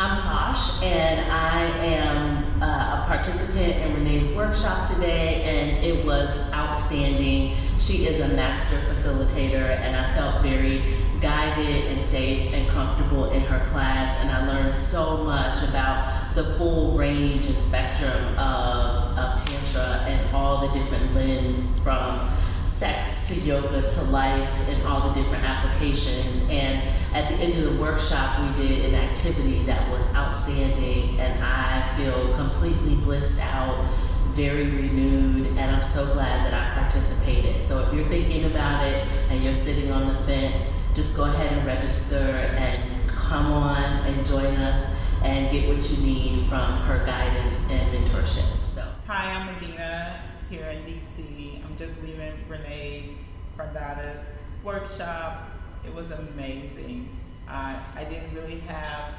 I'm Tosh, and I am a participant in Renee's workshop today, and it was outstanding. She is a master facilitator, and I felt very guided and safe and comfortable in her class, and I learned so much about the full range and spectrum of tantra and all the different lens, from sex to yoga to life, and all the different applications. And at the end of the workshop, we did an activity that was outstanding, and I feel completely blissed out, very renewed, and I'm so glad that I participated. So if you're thinking about it and you're sitting on the fence, just go ahead and register and come on and join us and get what you need from her guidance and mentorship. So, hi, I'm Medina here in DC. I'm just leaving Renee's Prandhara's workshop. It was amazing. I didn't really have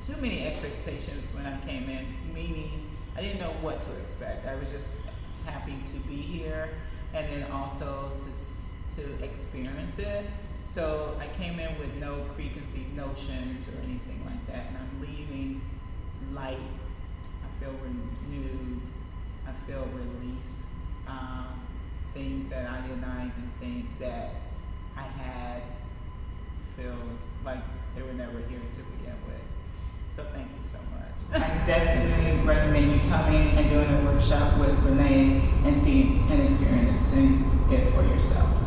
too many expectations when I came in, meaning I didn't know what to expect. I was just happy to be here, and then also to experience it. So I came in with no preconceived notions or anything like that, and I'm leaving light. I feel renewed. I feel release. Things that I did not even think that I had feels like they were never here to begin with. So thank you so much. I definitely recommend you coming and doing a workshop with Renee and experiencing it for yourself.